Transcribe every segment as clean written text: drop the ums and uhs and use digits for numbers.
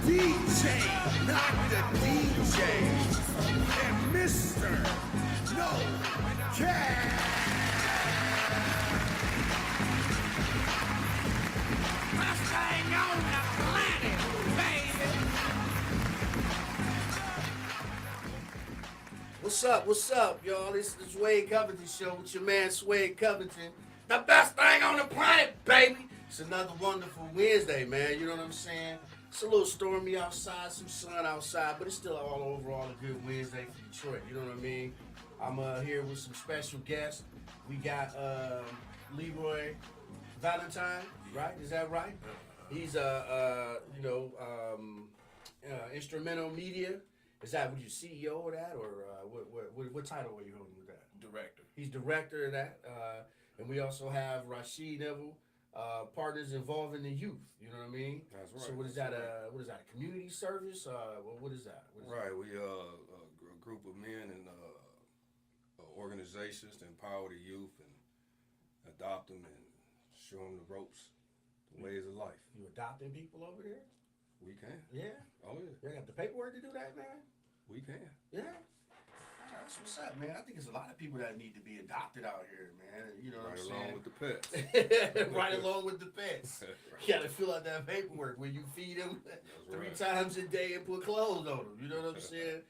DJ, not the DJ, and Mr. No Cash. Best thing on the planet, baby. What's up, y'all? This is the Suede Covington show with your man Suede Covington. The best thing on the planet, baby. It's another wonderful Wednesday, man. You know what I'm saying? It's a little stormy outside, some sun outside, but it's still overall a good Wednesday for Detroit. You know what I mean? I'm here with some special guests. We got Leroy Valentine, right? Is that right? He's instrumental media. Is that what you CEO of that, or what title are you holding with that? Director. He's director of that, and we also have Rasheed, Neville, partners involved in the youth. You know what I mean? That's right. So what is that? What is that? A community service? What is that? Right. We a group of men and organizations to empower the youth and adopt them and show them the ropes, the ways of life. You adopting people over there? We can. Yeah. Oh yeah. You got the paperwork to do that, man? We can. Yeah. That's what's up, man. I think there's a lot of people that need to be adopted out here, man. You know what I'm saying? Right along with the pets. Right along with the pets. Right. You gotta fill out that paperwork where you feed them three times a day and put clothes on them. You know what I'm saying?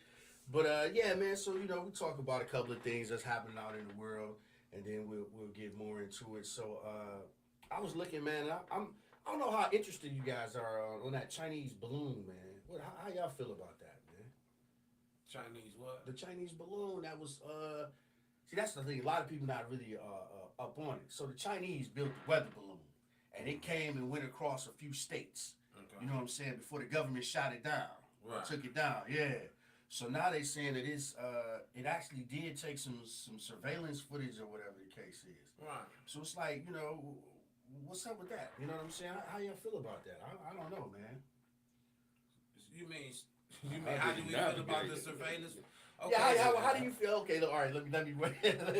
But yeah, man. So we talk about a couple of things that's happening out in the world, and then we'll get more into it. So I was looking, man. I don't know how interested you guys are on that Chinese balloon, man. How y'all feel about that, man? Chinese what? The Chinese balloon that was see, that's the thing. A lot of people not really up on it. So the Chinese built the weather balloon, and it came and went across a few states. Okay. You know what I'm saying? Before the government shot it down, Right. took it down. Yeah. So now they saying that it actually did take some surveillance footage or whatever the case is. Right. So it's like, what's up with that? You know what I'm saying? How y'all feel about that? I don't know, man. You mean how do we feel about the surveillance? Okay. Yeah, how do you feel? Okay, all right, let me let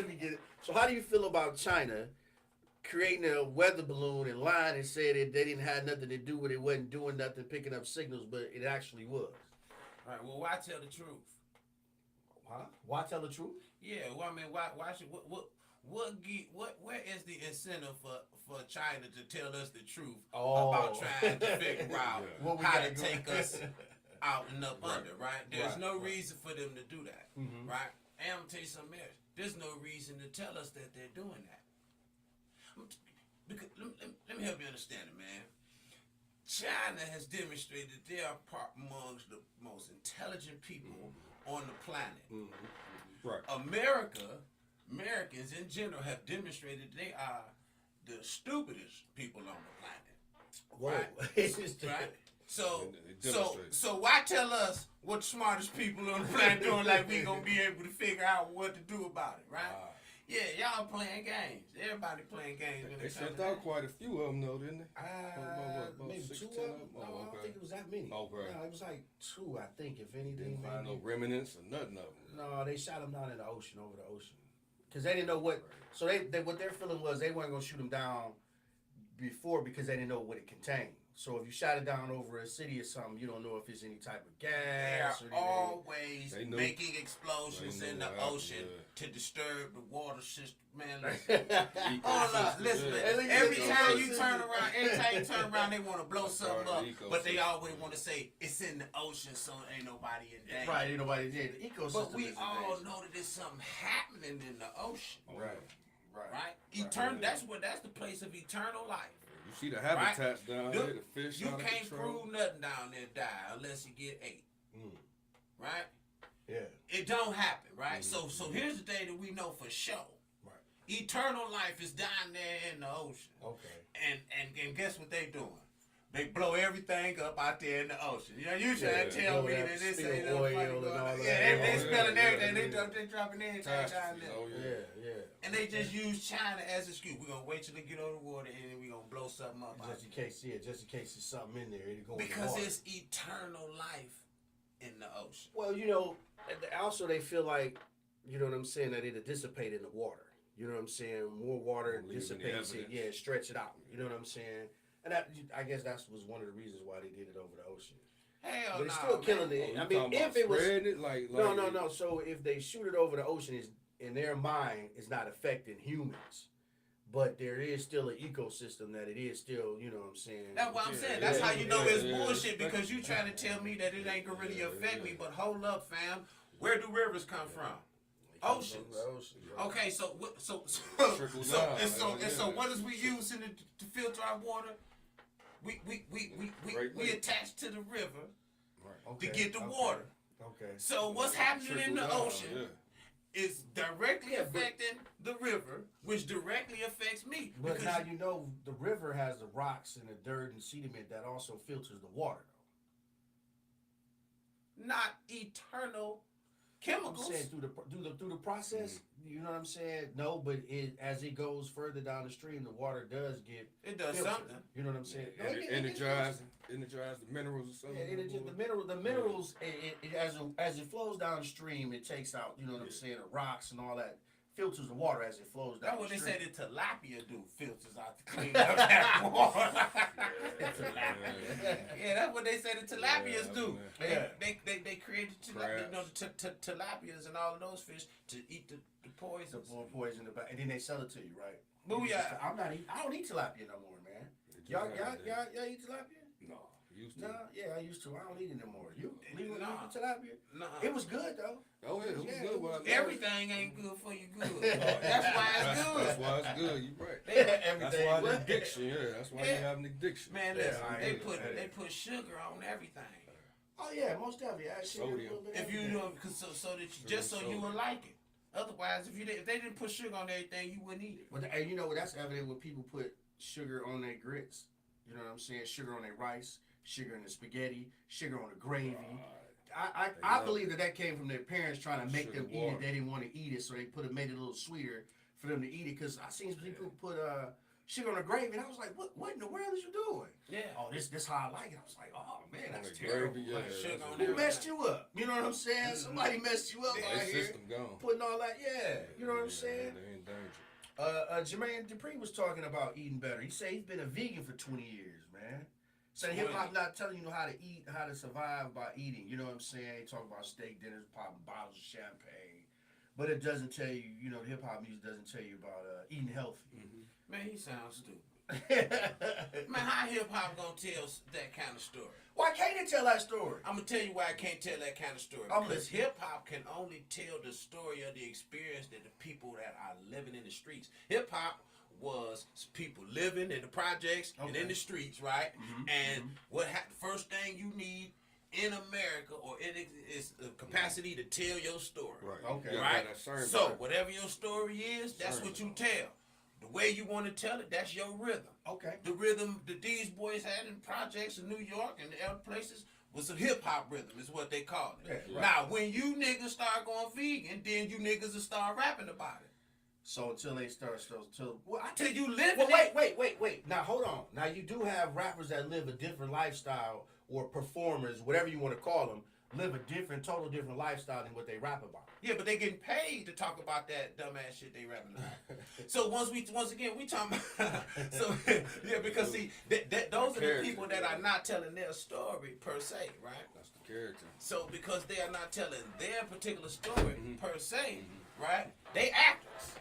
me get it. So how do you feel about China creating a weather balloon and lying and saying that they didn't have nothing to do with it, wasn't doing nothing, picking up signals, but it actually was? All right. Well, why tell the truth? Huh? Why tell the truth? Yeah. Well, I mean, why should where is the incentive for China to tell us the truth about trying to figure out how to take us out and up under? Right. There's no reason for them to do that. Mm-hmm. Right. And I'm gonna tell you something else. There's no reason to tell us that they're doing that. Because let me help you understand it, man. China has demonstrated they are amongst the most intelligent people on the planet. Mm-hmm. Right. Americans in general have demonstrated they are the stupidest people on the planet. Whoa. Right? So why tell us what the smartest people on the planet doing like we gonna be able to figure out what to do about it, right? Yeah, y'all playing games. Everybody playing games. They sent out quite a few of them, though, didn't they? Maybe 2 of them. No, I don't think it was that many. Okay. No, it was like 2, I think, if anything. Didn't find no remnants or nothing of them. No, they shot them down in the ocean, over the ocean. Because they didn't know what... So they what their feeling was, they weren't going to shoot them down before because they didn't know what it contained. So if you shot it down over a city or something, you don't know if there's any type of gas. They're always making explosions in the ocean to disturb the water system. Man, listen. Every time you turn around, they want to blow something up. But they always want to say it's in the ocean, so ain't nobody in danger. Right, ain't nobody in danger. The ecosystem. But we all know that there's something happening in the ocean. Right. That's the place of eternal life. You see the habitats down there, the fish. You can't prove nothing down there die unless you get ate. Right? Yeah. It don't happen, right? So here's the thing that we know for sure. Right. Eternal life is down there in the ocean. Okay. And guess what they doing? They blow everything up out there in the ocean. You trying to tell me that this ain't no oil and all that. Yeah, they spilling everything. They dropping everything down there. Oh, yeah. And they just use China as an excuse. We're going to wait till they get on the water and then we're going to blow something up. Just in case there's something in there. Because it's eternal life in the ocean. Well, also they feel like, you know what I'm saying, that it'll dissipate in the water. You know what I'm saying? More water dissipates it. Stretch it out. You know what I'm saying? And I guess that was one of the reasons why they did it over the ocean. Hell but it's nah, still man. killing it. Oh, I mean, if it was like no. So if they shoot it over the ocean, is in their mind, it's not affecting humans. But there is still an ecosystem that it is still, you know what I'm saying? That's what I'm saying. That's how you know it's bullshit because you trying to tell me that it ain't gonna really affect me. But hold up, fam. Where do rivers come from? Oceans. Okay, so what is we using to filter our water? We attach to the river to get the water. Okay. So what's happening in the ocean is directly affecting the river, which directly affects me. But now you know the river has the rocks and the dirt and sediment that also filters the water, though. Not eternal chemicals. I'm saying through the process, you know what I'm saying? No, but as it goes further down the stream, the water does filtered. Something. You know what I'm saying? Energize the minerals or something. Yeah, the minerals. As it flows downstream, it takes out. You know what I'm saying? The rocks and all that. Filters the water as it flows down. That's what they said the tilapia do. Filters out to clean up that water. Yeah, that's what they say the tilapias do. They created tilapias and all of those fish to eat the poison. The poison, and then they sell it to you, right? Booyah! I don't eat tilapia no more, man. Y'all eat tilapia? No. I used to. I don't eat it no more. You eat tilapia? No. It was good though. Oh yeah, it was good. Well, everything ain't good for you good. That's why it's good. That's why it's good. You right. That's why the addiction. Yeah, that's why you have an addiction. Man, listen, they put sugar on everything. Oh yeah, most definitely. Sodium. If you know, so that just so you would like it. Otherwise, if they didn't put sugar on everything, you wouldn't eat it. But you know that's evident when people put sugar on their grits. You know what I'm saying? Sugar on their rice, sugar in the spaghetti, sugar on the gravy. I believe that came from their parents trying to make them eat it. They didn't want to eat it, so they made it a little sweeter for them to eat it. Because I seen some people put sugar on the gravy, and I was like, what in the world is you doing? Yeah. Oh, this how I like it. I was like, oh man, that's terrible. Gravy, Who messed you up? You know what I'm saying? Somebody messed you up out here. System gone. Putting all that, you know what I'm saying? They're in danger. Jermaine Dupri was talking about eating better. He said he's been a vegan for 20 years, man. So hip hop not telling you how to eat, how to survive by eating. You know what I'm saying? He talk about steak dinners, popping bottles of champagne, but it doesn't tell you. You know, hip hop music doesn't tell you about eating healthy. Mm-hmm. Man, he sounds stupid. Man, how hip hop gonna tell that kind of story? Why can't it tell that story? I'm gonna tell you why I can't tell that kind of story. Because hip hop can only tell the story of the experience that the people that are living in the streets. Hip hop was people living in the projects and in the streets, right? And what first thing you need in America or is the capacity to tell your story. Right. Okay. Right. So whatever your story is, that's what you tell. The way you want to tell it, that's your rhythm. Okay. The rhythm that these boys had in projects in New York and the other places was a hip hop rhythm, is what they called it. Yeah, right. Now, when you niggas start going vegan, then you niggas will start rapping about it. So until they start, Till you live well, it. wait. Now hold on. Now you do have rappers that live a different lifestyle, or performers, whatever you want to call them, live a total different lifestyle than what they rap about. Yeah, but they getting paid to talk about that dumbass shit they rapping about. So once again we talking about because see those are the people that are not telling their story per se, right? That's the character. So because they are not telling their particular story per se, right? They actors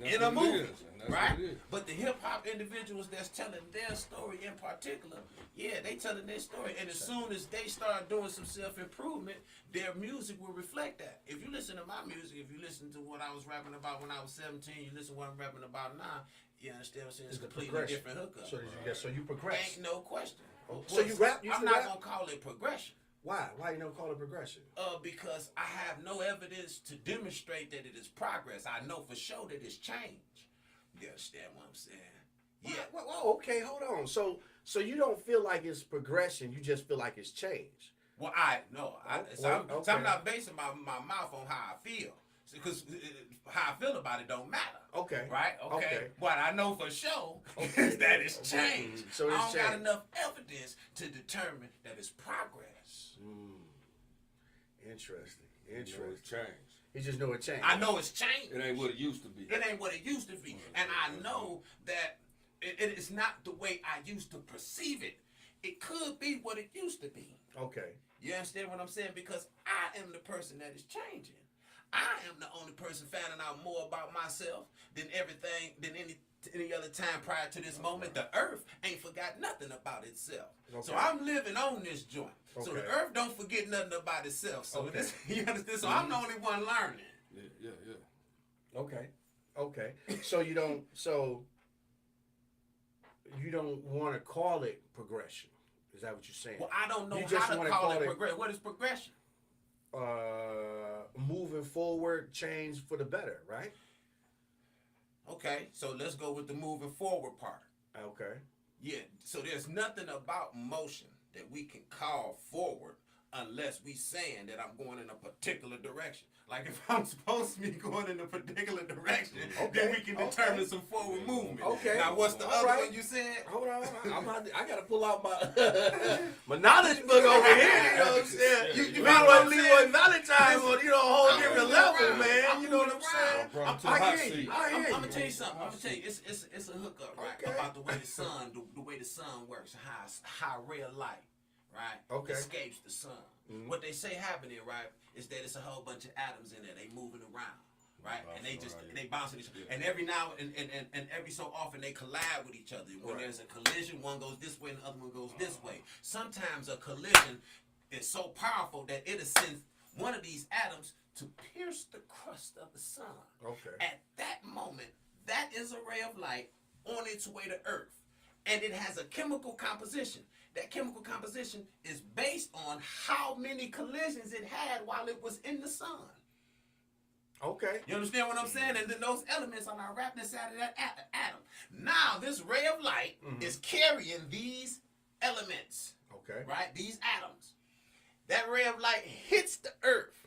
in a movie, right? But the hip hop individuals that's telling their story in particular, they telling their story. And as soon as they start doing some self-improvement, their music will reflect that. If you listen to my music, if you listen to what I was rapping about when I was 17, you listen to what I'm rapping about now, you understand what I'm saying? It's a completely different hookup. So you progress. Ain't no question. So you rap? I'm not going to call it progression. Why? Why you don't call it progression? Because I have no evidence to demonstrate that it is progress. I know for sure that it's change. You understand what I'm saying? Yeah. Well, okay, hold on. So you don't feel like it's progression, you just feel like it's change. Well, I'm not basing my mouth on how I feel. Because how I feel about it don't matter. Okay. Right? Okay. But I know for sure that it's changed. So I don't got enough evidence to determine that it's progress. Interesting. You know it's changed. You just know it changed. I know it's changed. It ain't what it used to be. It ain't what it used to be. And I know that it is not the way I used to perceive it. It could be what it used to be. Okay. You understand what I'm saying? Because I am the person that is changing. I am the only person finding out more about myself than any other time prior to this moment. The earth ain't forgot nothing about itself. Okay. So I'm living on this joint. Okay. So the earth don't forget nothing about itself. So this, you understand? So I'm the only one learning. Yeah. Okay. So you don't want to call it progression. Is that what you're saying? Well, I don't know how to call it progression. What is progression? Moving forward, change for the better, right? Okay, so let's go with the moving forward part. Okay. Yeah, so there's nothing about motion that we can call forward unless we saying that I'm going in a particular direction. Like if I'm supposed to be going in a particular direction, then we can determine some forward movement. Okay. Now what's the other one you said? Hold on. I gotta pull out my my knowledge book over here. You know what I'm saying? You Leroy Valentine on a whole different level, man. You know what I'm saying? I hear you. I'm gonna tell you something. I'm gonna tell you it's a hookup, right? About the way the sun works, how ray of light, right, escapes the sun. Mm-hmm. What they say happening, right, is that it's a whole bunch of atoms in there. They moving around, right, and they bouncing each other. And every now and every so often they collide with each other. When there's a collision, one goes this way and the other one goes this way. Sometimes a collision is so powerful that it'll send one of these atoms to pierce the crust of the sun. Okay. At that moment, that is a ray of light on its way to Earth, and it has a chemical composition. That chemical composition is based on how many collisions it had while it was in the sun. Okay. You understand what I'm saying? And then those elements are now wrapped inside of that atom. Now, this ray of light is carrying these elements. Okay. Right? These atoms. That ray of light hits the earth.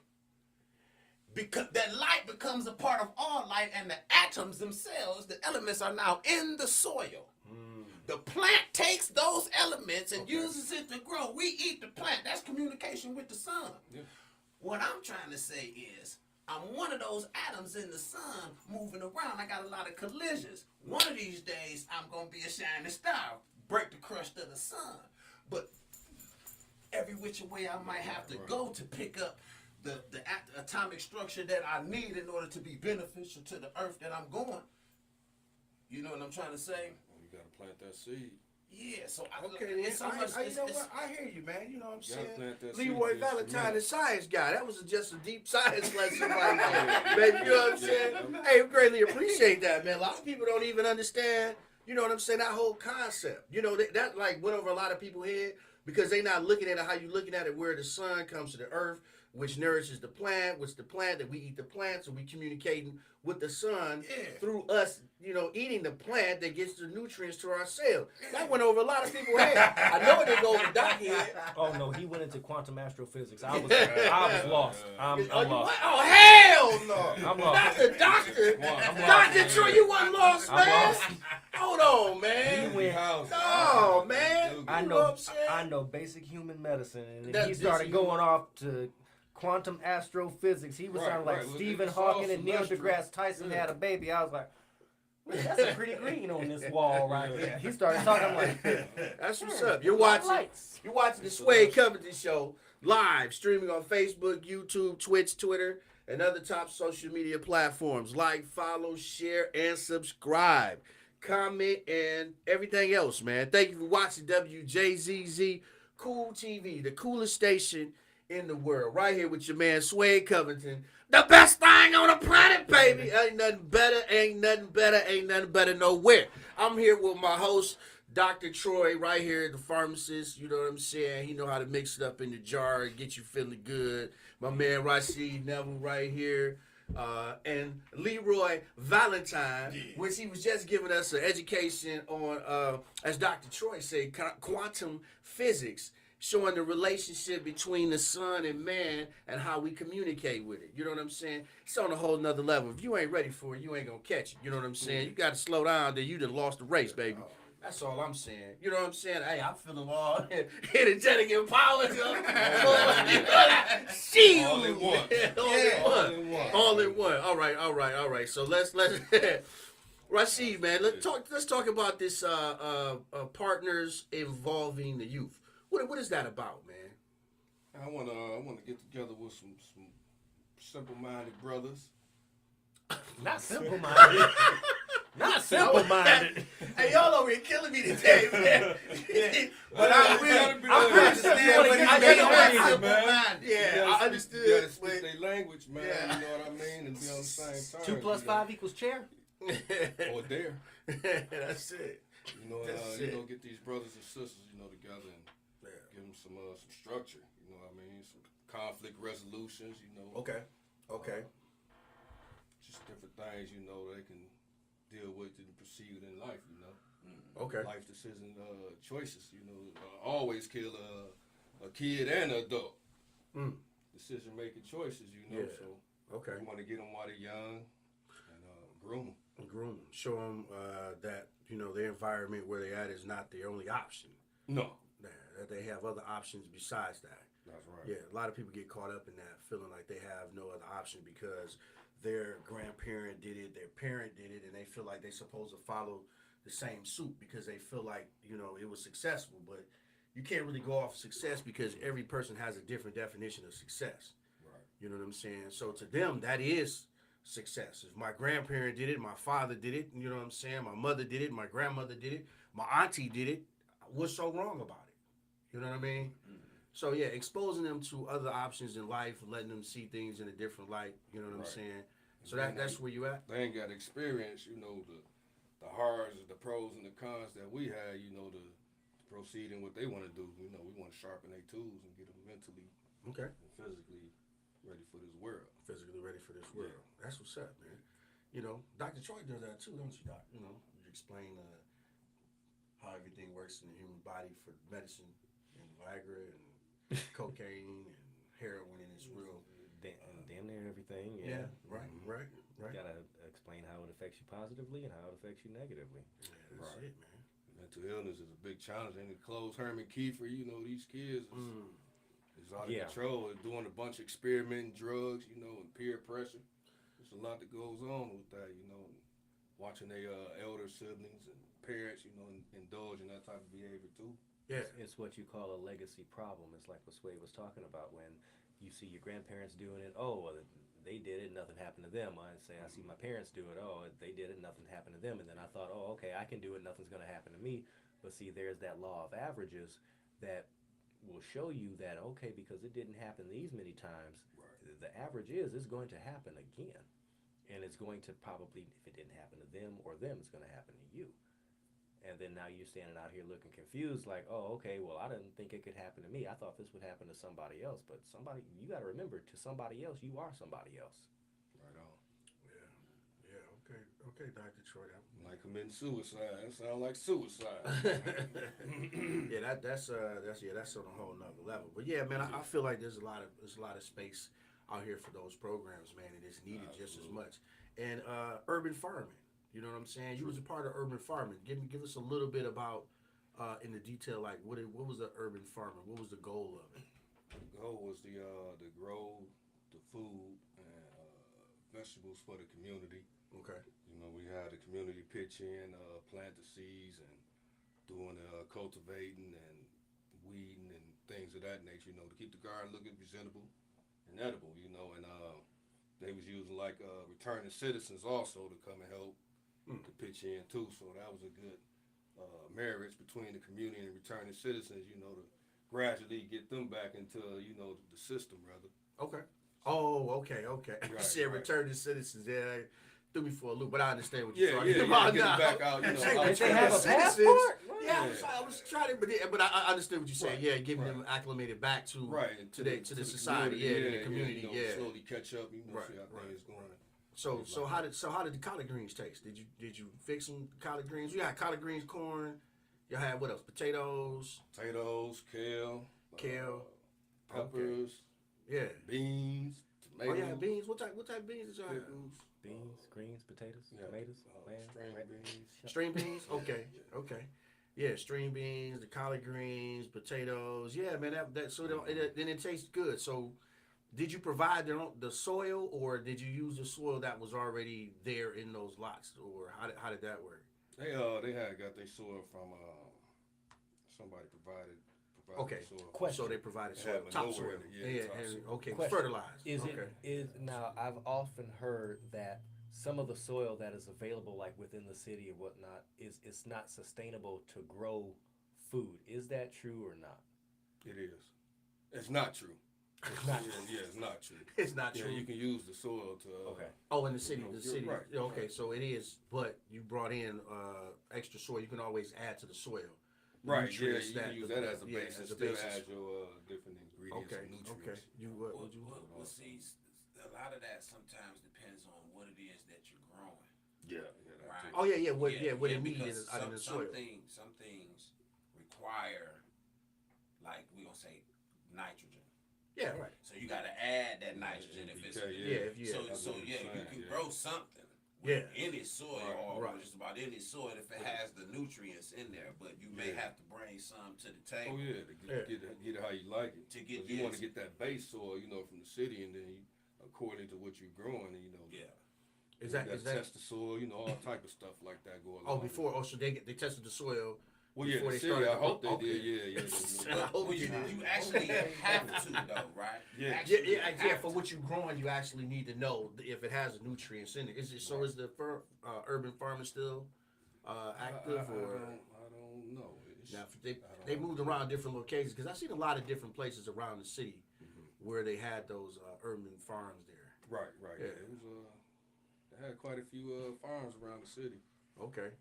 Because that light becomes a part of all light, and the atoms themselves, the elements, are now in the soil. The plant takes those elements and uses it to grow. We eat the plant. That's communication with the sun. Yeah. What I'm trying to say is, I'm one of those atoms in the sun moving around. I got a lot of collisions. One of these days, I'm going to be a shining star, break the crust of the sun. But every which way I might have to go to pick up the atomic structure that I need in order to be beneficial to the earth that I'm going. You know what I'm trying to say? You got to plant that seed. Yeah, so I hear you, man. You know what I'm saying? Leroy Valentine, the science guy. That was just a deep science lesson right there, baby. You know what I'm saying? Hey, we greatly appreciate that, man. A lot of people don't even understand, you know what I'm saying, that whole concept. You know, that like went over a lot of people's head because they not looking at it how you looking at it, where the sun comes to the earth, which nourishes the plant, which the plant that we eat the plant, so we communicating with the sun through us, you know, eating the plant that gets the nutrients to our cells. That went over a lot of people's head. I know it didn't go over Doc's head. Oh no, he went into quantum astrophysics. I was lost. I'm lost. Oh hell no! I'm lost. Not the doctor. Dr. Troy, you wasn't lost, man. Hold on, man. Oh man. I know basic human medicine, and then he started going off to quantum astrophysics. He was sounding like Stephen Hawking and Neil deGrasse Tyson had a baby. I was like, that's a pretty green on this wall right there. He started talking. I'm like, that's what's up. You're watching the Suede Covington show live, streaming on Facebook, YouTube, Twitch, Twitter, and other top social media platforms. Like, follow, share, and subscribe. Comment and everything else, man. Thank you for watching WJZZ Cool TV, the coolest station in the world. Right here with your man Suede Covington. The best thing on the planet, baby. Ain't nothing better nowhere. I'm here with my host, Dr. Troy, right here, the pharmacist. You know what I'm saying? He know how to mix it up in the jar and get you feeling good. My man Rasheed, Neville right here. And Leroy Valentine, which he was just giving us an education on, as Dr. Troy said, quantum physics, showing the relationship between the sun and man and how we communicate with it. You know what I'm saying? It's on a whole nother level. If you ain't ready for it, you ain't gonna catch it. You know what I'm saying? You got to slow down, then you done lost the race, baby. That's all I'm saying. You know what I'm saying? Hey, I'm feeling all energetic and powered up. All in one. All in one. All right. So let's Rasheed, man, let's talk about this partners involving the youth. What is that about, man? I wanna get together with some simple-minded brothers. Not simple-minded. Not simple-minded. Hey, y'all over here killing me today, man. But I understand what he means, man. Yeah, I understood. You gotta speak their language, man. Yeah. You know what I mean, and be on the same time. 2 plus 5 equals chair. Or there. That's it. You know, get these brothers and sisters, together and give them some structure. You know what I mean? Some conflict resolutions. Okay. Just different things. They can deal with and proceed in life. Okay. Life decision choices. Always kill a kid and an adult. Decision making choices. Yeah. So okay. You want to get them while they're young and groom them. Show them that their environment where they at is not their only option. No. That they have other options besides that. That's right. Yeah, a lot of people get caught up in that, feeling like they have no other option because their grandparent did it, their parent did it, and they feel like they're supposed to follow the same suit because they feel like it was successful. But you can't really go off success because every person has a different definition of success. Right. You know what I'm saying? So to them, that is success. If my grandparent did it, my father did it, you know what I'm saying? My mother did it, my grandmother did it, my auntie did it. What's so wrong about it? You know what I mean? So yeah, exposing them to other options in life, letting them see things in a different light. You know what I'm saying? So that's where you at. They ain't got experience, the horrors, the pros and the cons that we had. To proceed in what they want to do. We want to sharpen their tools and get them mentally, and physically ready for this world. That's what's up, man. Dr. Troy does that too, don't you, Doc? You explain how everything works in the human body for medicine and Viagra and cocaine and heroin in its real. Damn near everything. Yeah, right. You gotta explain how it affects you positively and how it affects you negatively. Yeah, that's it, man. Mental illness is a big challenge. And it closed Herman Kiefer, these kids is out of control. They're doing a bunch of experimenting drugs, and peer pressure. There's a lot that goes on with that, watching their elder siblings and parents, indulge in that type of behavior too. Yeah. It's what you call a legacy problem. It's like what Suede was talking about when you see your grandparents doing it. Oh, well, they did it, nothing happened to them. I see my parents do it. Oh, they did it, nothing happened to them. And then I thought, oh, okay, I can do it, nothing's going to happen to me. But see, there's that law of averages that will show you that, okay, because it didn't happen these many times, the average is it's going to happen again. And it's going to probably, if it didn't happen to them or them, it's going to happen to you. And then now you're standing out here looking confused, like, oh, okay, well, I didn't think it could happen to me. I thought this would happen to somebody else. But you got to remember, to somebody else, you are somebody else. Right on. Yeah, okay, Dr. Troy. Like committing suicide. That sounds like suicide. Yeah, that's on a whole nother level. But yeah, man, I feel like there's a lot of space out here for those programs, man, and it's needed just as much. And urban farming. You know what I'm saying? You was a part of urban farming. Give us a little bit about, in the detail, like what was the urban farming? What was the goal of it? The goal was to grow the food and vegetables for the community. Okay. We had the community pitch in, plant the seeds and doing cultivating and weeding and things of that nature, to keep the garden looking presentable and edible, and they was using returning citizens also to come and help to pitch in too. So that was a good marriage between the community and returning citizens, to gradually get them back into, the system, rather. Okay. Oh, okay. You said returning citizens. Yeah, threw me for a loop, but I understand what you're talking about now. Get back out, They have a passport? Yeah, I was trying to, but I understand what you're saying. Yeah, getting them acclimated back to to the society, to the community, slowly catch up, see how things going. So how did the collard greens taste? Did you fix some collard greens? You had collard greens, corn. You had what else? Potatoes, kale, peppers, beans, tomatoes. Oh yeah, beans. What type of beans did you have? Beans, greens, potatoes, tomatoes, string beans. Okay. Yeah, string beans, the collard greens, potatoes. Yeah, man, then it tastes good. So, did you provide the soil, or did you use the soil that was already there in those lots, or how did that work? They had got their soil from somebody Okay. The soil. So they provided soil, topsoil. Okay. Question. Fertilized. Is now I've often heard that some of the soil that is available, like within the city or whatnot, is it's not sustainable to grow food. Is that true or not? It is. It's not true. It's not. It's not true. It's not true. You can use the soil to. Okay. Oh, in the city, Right. Okay, so it is, but you brought in extra soil. You can always add to the soil. Right. Yeah, you can use that as a basis. As a still basis. add your different ingredients and nutrients. Okay. Well, see, a lot of that sometimes depends on what it is that you're growing. Yeah. Right. Oh yeah. What it needs because out in the soil. Some things require, like we gonna say, nitrogen. Yeah. Right. So you got to add that nitrogen if it's you can grow something. Yeah. Any soil or Right. just about any soil if it has the nutrients in there, but you may have to bring some to the table. Oh yeah, to get it how you like it. You want to get that base soil, from the city, and then according to what you're growing, Is that test the soil, all type of stuff like that going on. So they tested the soil. Well, yeah, before the they city, started. I hope they Okay. did. Yeah. Well, you actually have to though, right? Yeah. Yeah. For what you're growing, you actually need to know if it has nutrients in it. Is the urban farming still active or? I don't know. Now they moved around different locations because I've seen a lot of different places around the city where they had those urban farms there. Right. Yeah. It was they had quite a few farms around the city. Okay.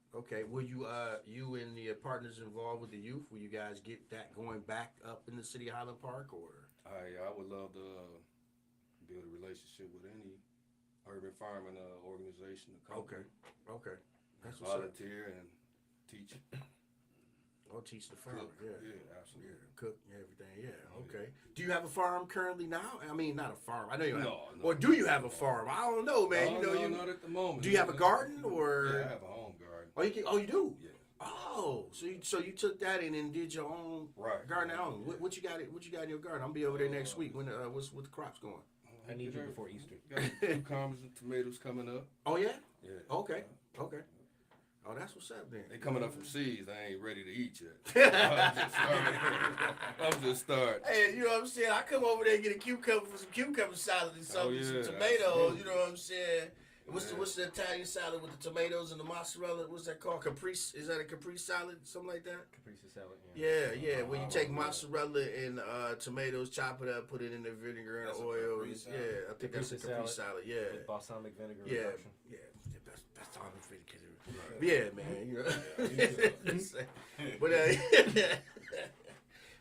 Were you and the partners involved with the youth? Will you guys get that going back up in the city of Highland Park or? I would love to build a relationship with any urban farming organization to come. Okay. That's what's up. Volunteer and teach. I'll teach the farmer. Cook. Yeah, Absolutely. Yeah, cook everything. Yeah. Okay. Do you have a farm currently now? I mean, not a farm. I know you have. No. Or do you have a farm? I don't know, man. No, not at the moment. Do you have a garden or? Yeah, I have a home garden. You do. Yeah. Oh, so you took that in and did your own garden at home. What you got? What you got in your garden? I'm gonna be over there next week. When what's the crops going? I need you before Easter. Got cucumbers and tomatoes coming up. Oh yeah. Yeah. Okay. Oh, that's what's up then. They coming up from seeds. I ain't ready to eat yet. I'm just starting. Hey, you know what I'm saying? I come over there and get a cucumber for some cucumber salad and something, some tomatoes. You know what I'm saying? What's the Italian salad with the tomatoes and the mozzarella? What's that called? Caprese? Is that a caprese salad? Something like that? Caprese salad. Yeah. Where you take mozzarella and tomatoes, chop it up, put it in the vinegar and oil. I think that's a caprese salad. Yeah. With balsamic vinegar. Yeah. That's all I'm thinking. Yeah, man.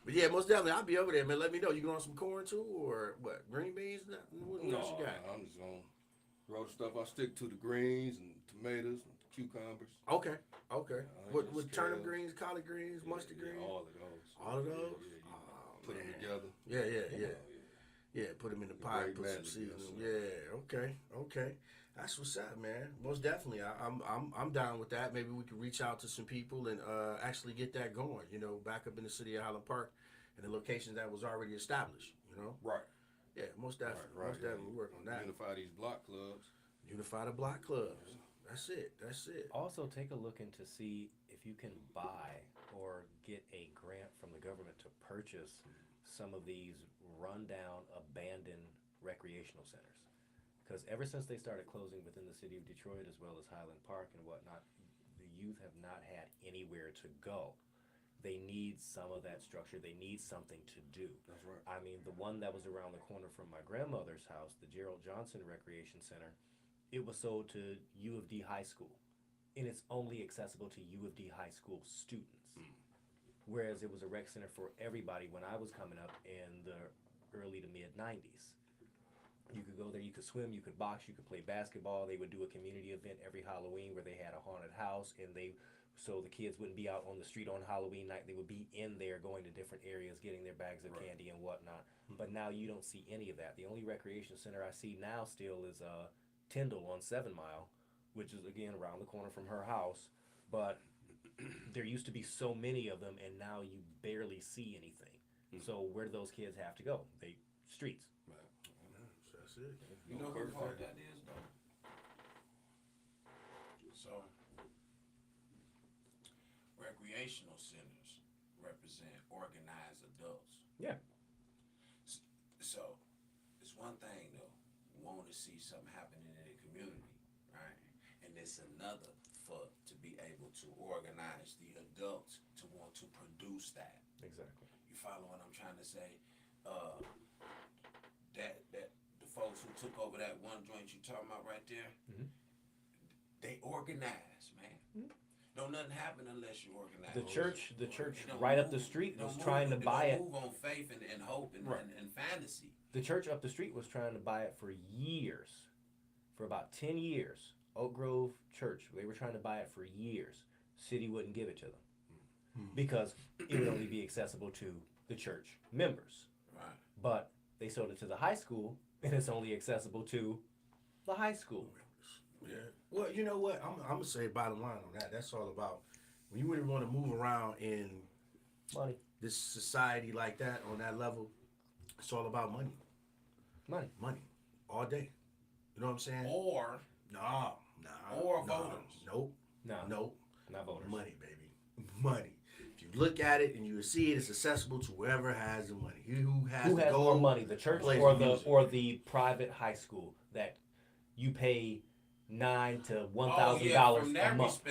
But yeah, most definitely, I'll be over there, man. Let me know. You growing some corn too, or what? Green beans? What else you got? I'm just gonna grow the stuff. I stick to the greens and tomatoes and cucumbers. Okay. With turnip greens, collard greens, mustard greens. All of those. Yeah. Put them together. Yeah. Put them in the pot. Put some seasoning. Yeah. Okay. That's what's up, man. Most definitely, I'm down with that. Maybe we could reach out to some people and actually get that going. Back up in the city of Highland Park, and the location that was already established. Right. Yeah, most definitely. Right. Most definitely work on that. Unify these block clubs. Unify the block clubs. That's it. Also, take a look into see if you can buy or get a grant from the government to purchase some of these rundown, abandoned recreational centers. Because ever since they started closing within the city of Detroit as well as Highland Park and whatnot, the youth have not had anywhere to go. They need some of that structure. They need something to do. That's right. I mean, the one that was around the corner from my grandmother's house, the Gerald Johnson Recreation Center, it was sold to U of D High School, and it's only accessible to U of D High School students. Whereas it was a rec center for everybody when I was coming up in the early to mid 90s. You could go there, you could swim, you could box, you could play basketball. They would do a community event every Halloween where they had a haunted house, and so the kids wouldn't be out on the street on Halloween night. They would be in there going to different areas, getting their bags of candy and whatnot. But now you don't see any of that. The only recreation center I see now still is Tyndall on 7 Mile, which is, again, around the corner from her house. But there used to be so many of them, and now you barely see anything. So where do those kids have to go? Streets. You know who part that is, though? So, recreational centers represent represent organized adults. Yeah. So it's one thing though, we want to see something happening in the community, right? And it's another to be able to organize the adults to want to produce that. Exactly. You follow what I'm trying to say? That the folks who took over that one joint you talking about right there, they organize, man. Don't nothing happen unless you organize. The church right up the street was trying to buy it. Move on faith and hope and fantasy. The church up the street was trying to buy it for years, for about 10 years. Oak Grove Church, they were trying to buy it for years. City wouldn't give it to them because it would only be accessible to the church members. Right. But they sold it to the high school, and it's only accessible to the high school. Yeah. Well, you know what? I'm gonna say bottom line on that. That's all about when you really want to move around in Money. this society like that on that level. It's all about money. Money, all day. You know what I'm saying? Or voters. Nope. No. Not voters. Money, baby. Money. If you look at it and you see it, it's accessible to whoever has the money. Who has more money, the church or the private high school that you pay $9,000 to $1,000 from a that month?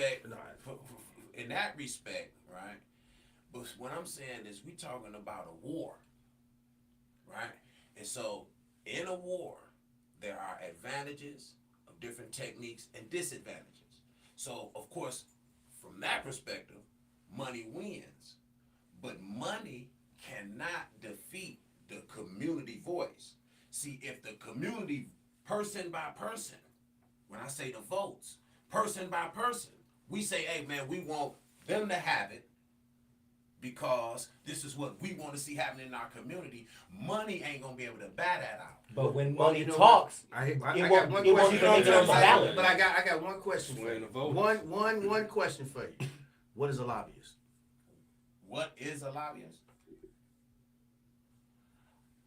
In that respect, right? But what I'm saying is we talking about a war, right? And so in a war, there are advantages of different techniques and disadvantages. So, of course, from that perspective, money wins. But money cannot defeat the community voice. See, if the community, person by person, when I say the votes, person by person, we say, hey, man, we want them to have it because this is what we want to see happening in our community. Money ain't going to be able to buy that out. But when money talks, I it got won't one question. even make it on the ballot. But I got one question for you. One question for you. What is a lobbyist? What is a lobbyist?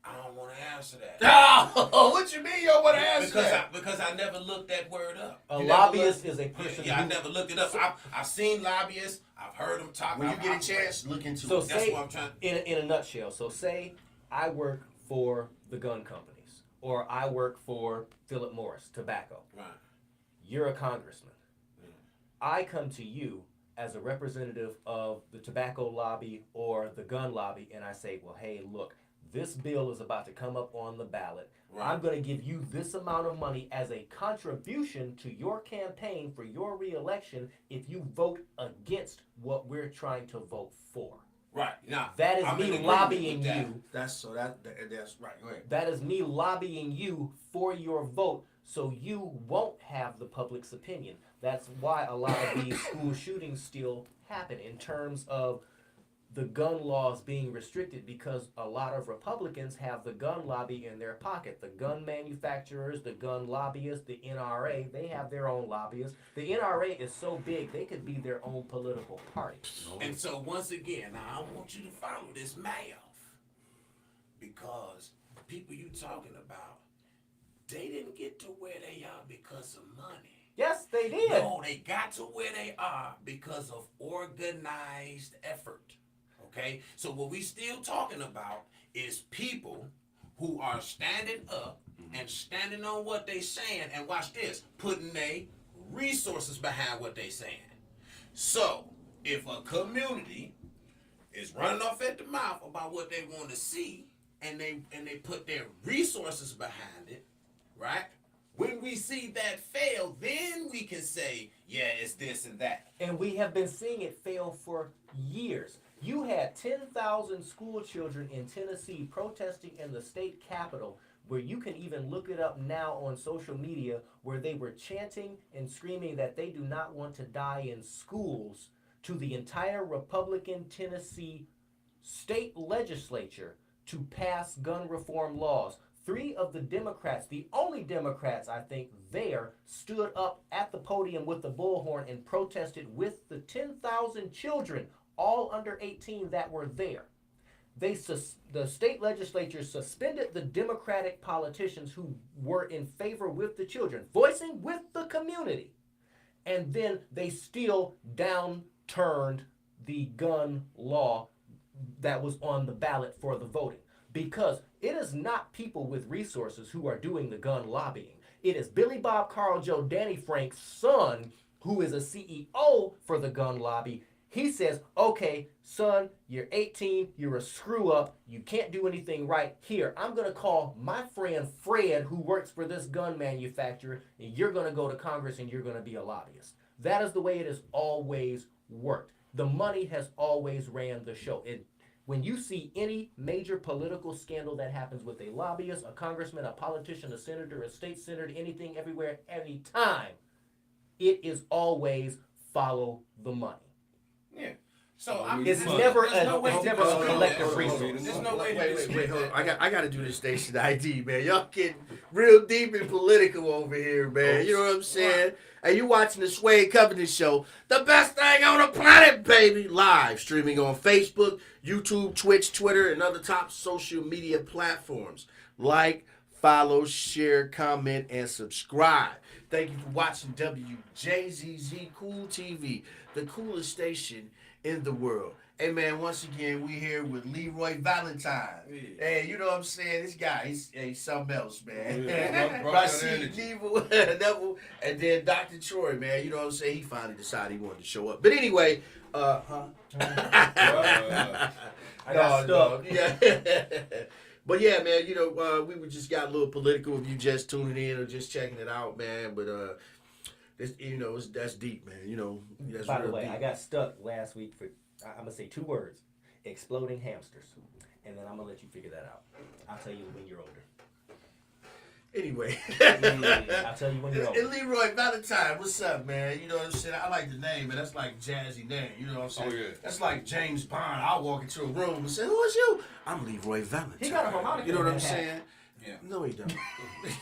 I don't want to answer that. Oh, what you mean you don't want to answer that? Because I never looked that word up. A lobbyist is a person. I never looked it up. I've seen lobbyists. I've heard them talk. When you get a chance, look into it. That's what I'm trying. In a nutshell, so say I work for the gun companies, or I work for Philip Morris Tobacco. Right. You're a congressman. I come to you as a representative of the tobacco lobby or the gun lobby, and I say, well, hey, look, this bill is about to come up on the ballot. Right. I'm going to give you this amount of money as a contribution to your campaign for your reelection if you vote against what we're trying to vote for. Right. Now, that is me lobbying you. That's right. Go ahead. That is me lobbying you for your vote so you won't have the public's opinion. That's why a lot of these school shootings still happen in terms of the gun laws being restricted because a lot of Republicans have the gun lobby in their pocket. The gun manufacturers, the gun lobbyists, the NRA, they have their own lobbyists. The NRA is so big, they could be their own political party. And so once again, now I want you to follow this math because the people you talking about, they didn't get to where they are because of money. Yes, they did. No, they got to where they are because of organized effort. Okay, so what we still talking about is people who are standing up and standing on what they saying, and watch this, putting their resources behind what they saying. So if a community is running off at the mouth about what they want to see, and they put their resources behind it, right? When we see that fail, then we can say, yeah, it's this and that. And we have been seeing it fail for years. You had 10,000 school children in Tennessee protesting in the state capitol, where you can even look it up now on social media, where they were chanting and screaming that they do not want to die in schools to the entire Republican Tennessee state legislature to pass gun reform laws. 3 of the Democrats, the only Democrats I think there, stood up at the podium with the bullhorn and protested with the 10,000 children, all under 18, that were there. The state legislature suspended the Democratic politicians who were in favor with the children, voicing with the community. And then they still downturned the gun law that was on the ballot for the voting. Because it is not people with resources who are doing the gun lobbying. It is Billy Bob Carl Joe Danny Frank's son, who is a CEO for the gun lobby. He says, okay, son, you're 18, you're a screw up, you can't do anything right. Here, I'm going to call my friend Fred, who works for this gun manufacturer, and you're going to go to Congress and you're going to be a lobbyist. That is the way it has always worked. The money has always ran the show. When you see any major political scandal that happens with a lobbyist, a congressman, a politician, a senator, a state senator, anything, everywhere, any time, it is always follow the money. Yeah. So it's never a collective resource. There's no way. Wait, hold on. I got to do this station ID, man. Y'all getting real deep and political over here, man. You know what I'm saying? Hey, you watching the Suede Covington show, the best thing on the planet, baby. Live streaming on Facebook, YouTube, Twitch, Twitter, and other top social media platforms. Like, follow, share, comment, and subscribe. Thank you for watching WJZZ Cool TV, the coolest station in the world. Hey, man, once again, we here with Leroy Valentine. Yeah. Hey, you know what I'm saying? This guy, he's something else, man. Yeah, Rasheed, Neville, and then Dr. Troy, man. You know what I'm saying? He finally decided he wanted to show up. But anyway, I got stuck. Yeah. But yeah, man, you know, we just got a little political if you just tuning in or just checking it out, man. But this, you know, that's deep, man. You know, that's by the way, deep. I got stuck last week for I'm gonna say 2 words: exploding hamsters, and then I'm gonna let you figure that out. I'll tell you when you're older. Anyway, I'll tell you when you're older. And Leroy Valentine, what's up, man? You know what I'm saying? I like the name, man. That's like jazzy name. You know what I'm saying? Oh, yeah. That's like James Bond. I'll walk into a room and say, "Who is you?" I'm Leroy Valentine. He got a harmonica. You know what I'm saying? Yeah. No, he don't.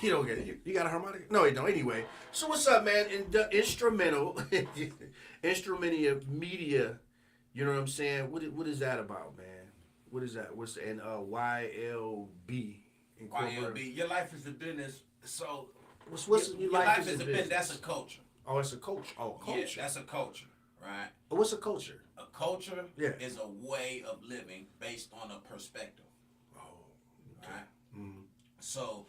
You don't get it. You got a harmonica? No, he don't. Anyway, so what's up, man? In the instrumental media. You know what I'm saying? What is that about, man? What is that? What's and YLB? YLB. Your life is a business. So what's your life is a business? That's a culture. Oh, it's a culture. Oh, culture. Yeah, that's a culture, right? What's a culture? A culture is a way of living based on a perspective. Oh, okay. Right. Mm-hmm. So,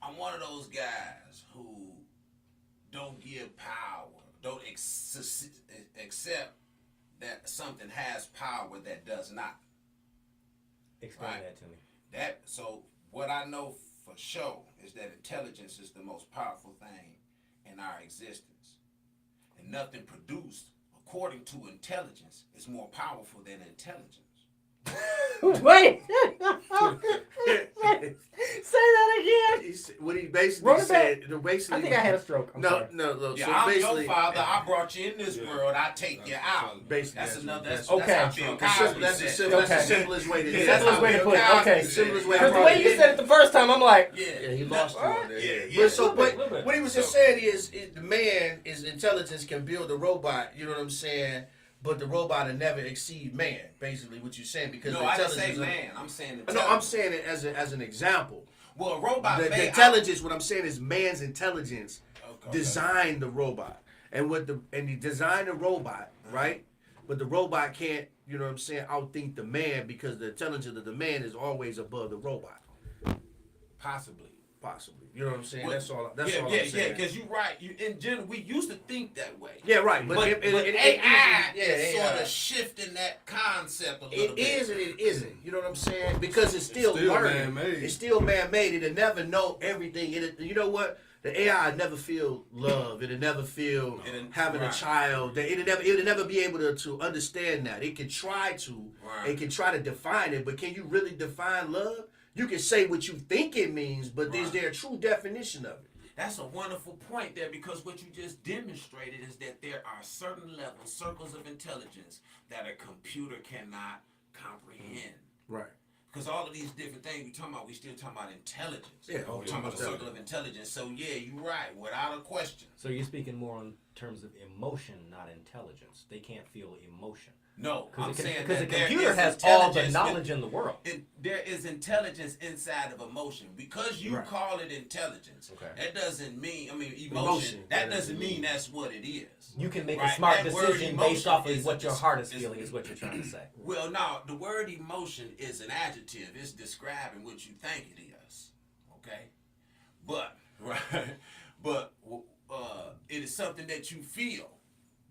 I'm one of those guys who don't give power, don't accept that something has power that does not. Explain that to me. So what I know for sure is that intelligence is the most powerful thing in our existence. And nothing produced according to intelligence is more powerful than intelligence. Wait! Say that again. What he basically said. I think I had a stroke. No. Yeah, so I'm your father. I brought you in this world. I take you out. Basically, that's another. That's okay. That's the simplest way to do it. That's the simplest way to put it. Okay. Because the way you said it the first time, I'm like, yeah, he lost you on there. Yeah. But what he was just saying is the man, his intelligence can build a robot. You know what I'm saying? But the robot will never exceed man, basically, what you're saying. Because I didn't say man. I'm saying intelligence. No, I'm saying it as an example. Well, a robot. The intelligence. What I'm saying is man's intelligence designed the robot, and he designed the robot, right? But the robot can't, you know what I'm saying, outthink the man because the intelligence of the man is always above the robot. Possibly. You know what I'm saying? Well, that's all I'm saying. Yeah, because you're right. In general, we used to think that way. Yeah, right. But AI is sort of shifting that concept a little bit. It is and it isn't. You know what I'm saying? Because it's still learning. Man-made. It's still man-made. It'll never know everything. You know what? The AI will never feel love. It'll never feel having a child. It'll never be able to understand that. It can try to. Right. It can try to define it, but can you really define love? You can say what you think it means, but is there a true definition of it? That's a wonderful point there, because what you just demonstrated is that there are certain levels, circles of intelligence that a computer cannot comprehend. Right. Because all of these different things we still talking about intelligence. Yeah, we're talking about a circle of intelligence. So yeah, you're right, without a question. So you're speaking more in terms of emotion, not intelligence. They can't feel emotion. No, I'm saying because the that there computer is has all the intelligence knowledge in the world. There is intelligence inside of emotion. Because you Right. call it intelligence, Okay. that doesn't mean, emotion, that doesn't mean that's what it is. You can make a Right? smart That word decision based off emotion of what is your a- heart is feeling, is what you're trying to say. Well, no, the word emotion is an adjective. It's describing what you think it is. Okay? But, right? But it is something that you feel.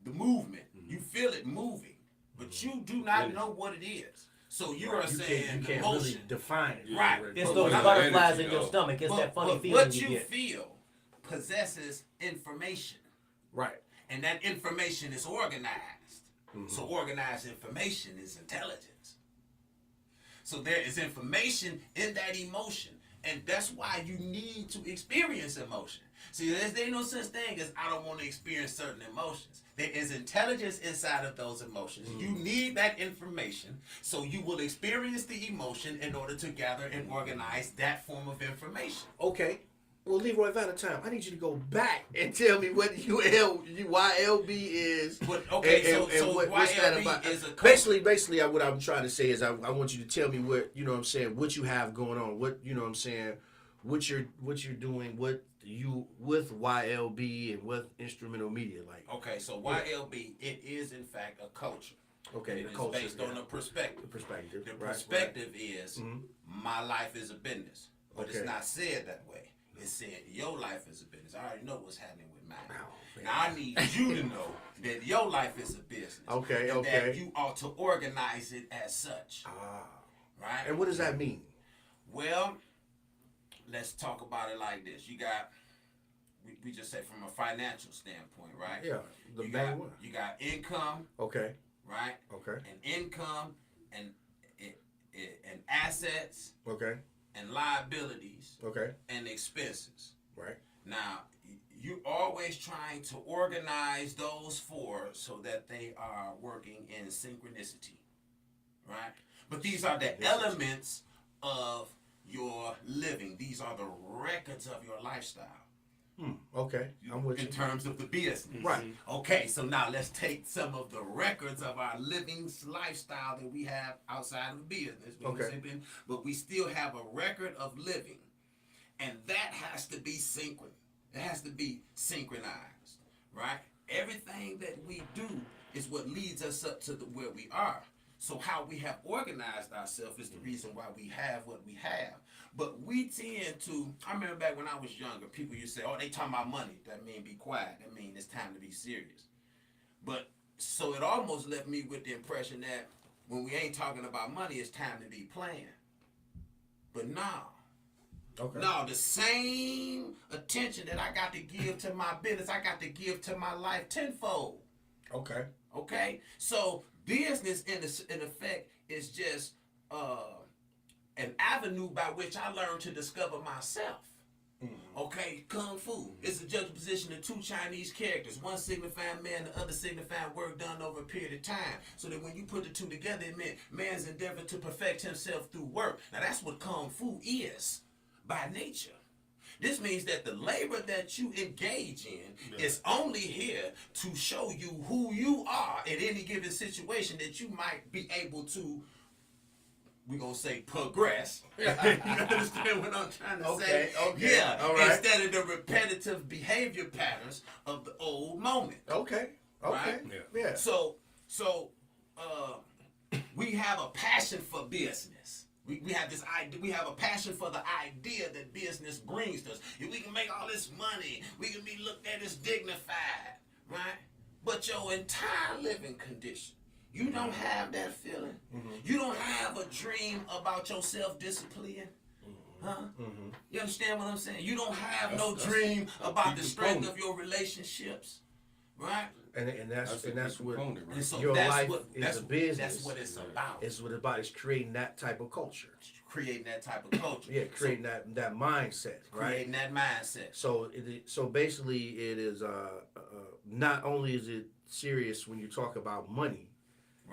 The movement. You feel it moving. But you do not know what it is. So you are saying you can't emotion. really define it. Right. It's But those what butterflies energy, in your though. stomach. It's that funny feeling what you you get. feel possesses information. Right. And that information is organized. So organized information is intelligence. So there is information in that emotion. And that's why you need to experience emotion. See, there ain't no such thing as I don't want to experience certain emotions. There is intelligence inside of those emotions. You need that information, so you will experience the emotion in order to gather and organize that form of information. Okay. Well, Leroy Valentine, I need you to go back and tell me what YLB is. But, okay, so what's that YLB about? is a culture. Basically, what I'm trying to say is I want you to tell me what, you know what I'm saying, what you have going on, what, you know what I'm saying, what you're doing, what you with YLB and with instrumental media, like. Okay, so YLB, it is in fact a culture. Okay, It the is culture, based yeah. on a perspective. The perspective. The right, perspective is my life is a business, but Okay. it's not said that way. It's said your life is a business. I already know what's happening with mine. Oh, man. Now I need you to know that your life is a business. Okay, and okay. that you ought to organize it as such. Right? And what does that mean? Well, let's talk about it like this. You got, we just say from a financial standpoint, right? Yeah, the main one. You got income, Okay, right? okay, And income and assets okay, and liabilities okay, and expenses. right. Now, you're always trying to organize those four so that they are working in synchronicity, right? But these are the elements of your living. These are the records of your lifestyle. Okay, I'm with you. In terms of the business. Right. Okay, so now let's take some of the records of our living lifestyle that we have outside of the business. Okay. But we still have a record of living. And that has to be synchronized. It has to be synchronized, right? Everything that we do is what leads us up to where we are. So how we have organized ourselves is the reason why we have what we have. But we tend to, I remember back when I was younger, people used to say, oh, they talking about money. That mean be quiet. That mean it's time to be serious. But so it almost left me with the impression that when we ain't talking about money, it's time to be playing. But now, Okay. no, the same attention that I got to give to my business, I got to give to my life tenfold. Okay. Okay? So business in effect is just an avenue by which I learned to discover myself. Okay, Kung Fu is a juxtaposition of two Chinese characters, one signifying man, the other signifying work done over a period of time. So that when you put the two together, it meant man's endeavor to perfect himself through work. Now that's what Kung Fu is by nature. This means that the labor that you engage in is only here to show you who you are in any given situation that you might be able to, we're going to say, progress. You understand what I'm trying to say? Okay, Yeah, all right. instead of the repetitive behavior patterns of the old moment. Okay. Right? Yeah. So we have a passion for business. We have this idea. We have a passion for the idea that business brings to us. If we can make all this money, we can be looked at as dignified, right? But your entire living condition, you don't have that feeling. You don't have a dream about your self-discipline. Huh? You understand what I'm saying? You don't have no dream about the strength of your relationships, right? And that's what And so your that's life what, is that's, a business. That's what it's about. It's what about is creating that type of culture. Creating that type of culture. Yeah, creating that mindset, right? Creating that mindset. So basically, it is not only is it serious when you talk about money,